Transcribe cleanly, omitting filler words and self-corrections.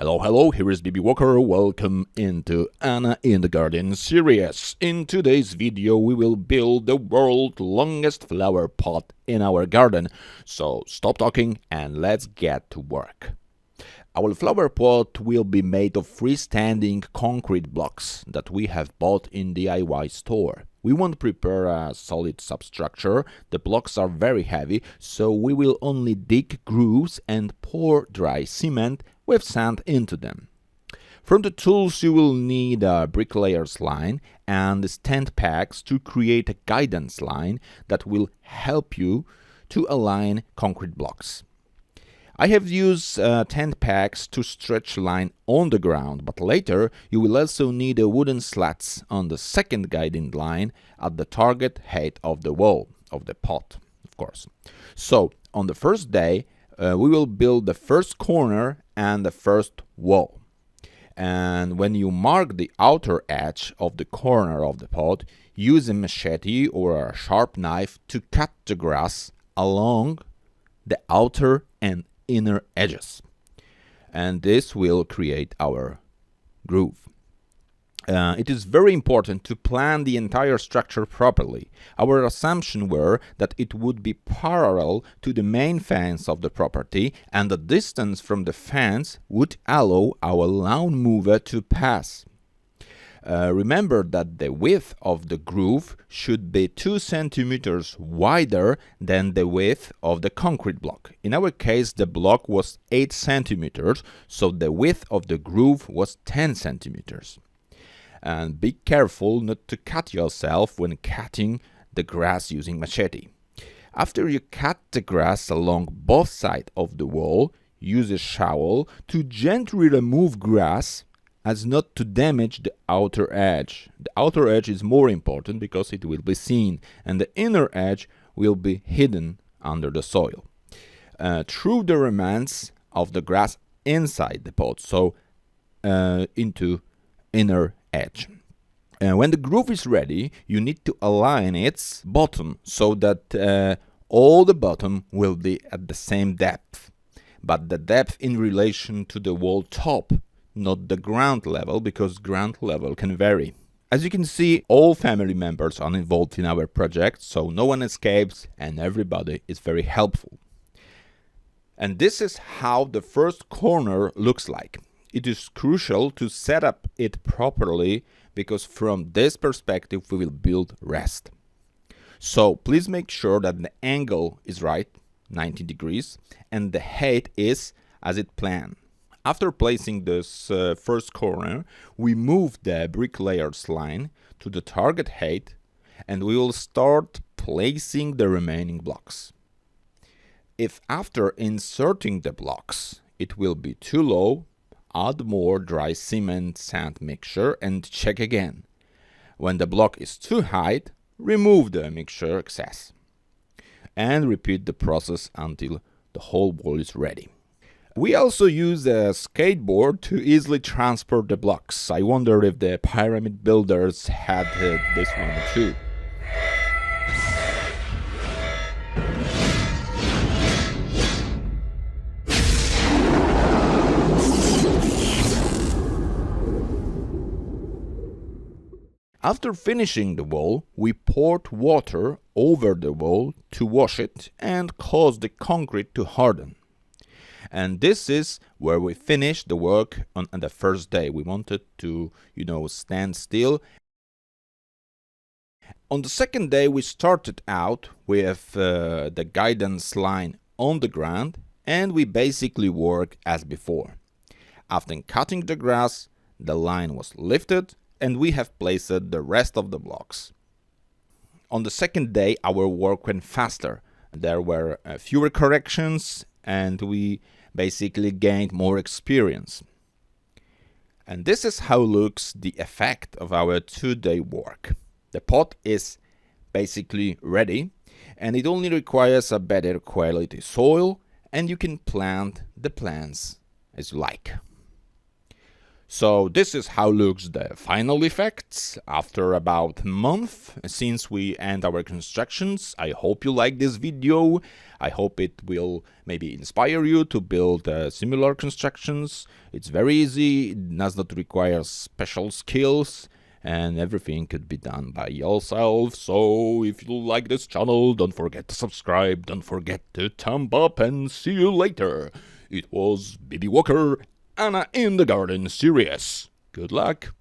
Hello, here is BB Walker. Welcome into Anna in the Garden series. In today's video, we will build the world's longest flower pot in our garden. So stop talking and let's get to work. Our flower pot will be made of freestanding concrete blocks that we have bought in DIY store. We won't prepare a solid substructure. The blocks are very heavy, so we will only dig grooves and pour dry cement with sand into them. From the tools you will need a bricklayers line and stand pegs to create a guidance line that will help you to align concrete blocks. I have used tent pegs to stretch line on the ground, but later you will also need a wooden slats on the second guiding line at the target height of the wall of the pot, of course. So on the first day we will build the first corner and the first wall. And when you mark the outer edge of the corner of the pot, use a machete or a sharp knife to cut the grass along the outer and inner edges, and this will create our groove. It is very important to plan the entire structure properly. Our assumption were that it would be parallel to the main fence of the property, and the distance from the fence would allow our lawn mower to pass. Remember that the width of the groove should be 2 centimeters wider than the width of the concrete block. In our case, the block was 8 centimeters, so the width of the groove was 10 centimeters. And be careful not to cut yourself when cutting the grass using machete. After you cut the grass along both sides of the wall, use a shovel to gently remove grass as not to damage the outer edge. The outer edge is more important because it will be seen, and the inner edge will be hidden under the soil. Through the remains of the grass inside the pot, so into inner edge. When the groove is ready, you need to align its bottom so that all the bottom will be at the same depth, but the depth in relation to the wall top, not the ground level, because ground level can vary. As you can see, all family members are involved in our project, so no one escapes and everybody is very helpful. And this is how the first corner looks like. It is crucial to set up it properly because from this perspective we will build rest. So please make sure that the angle is right, 90 degrees, and the height is as it planned. After placing this first corner, we move the bricklayers line to the target height and we will start placing the remaining blocks. If after inserting the blocks it will be too low, add more dry cement sand mixture and check again. When the block is too high, remove the mixture excess and repeat the process until the whole wall is ready. We also use a skateboard to easily transport the blocks. I wonder if the pyramid builders had this one too. After finishing the wall, we poured water over the wall to wash it and cause the concrete to harden. And this is where we finished the work on the first day. We wanted to, stand still. On the second day, we started out with the guidance line on the ground, and we basically work as before. After cutting the grass, the line was lifted, and we have placed the rest of the blocks. On the second day, our work went faster. There were fewer corrections, and we basically gained more experience. And this is how looks the effect of our 2-day work. The pot is basically ready, and it only requires a better quality soil, and you can plant the plants as you like. So this is how looks the final effects after about a month since we end our constructions. I hope you like this video. I hope it will maybe inspire you to build similar constructions. It's very easy, it does not require special skills, and everything could be done by yourself. So if you like this channel, don't forget to subscribe, don't forget to thumb up, and see you later. It was BB Walker, Anna in the Garden series. Good luck!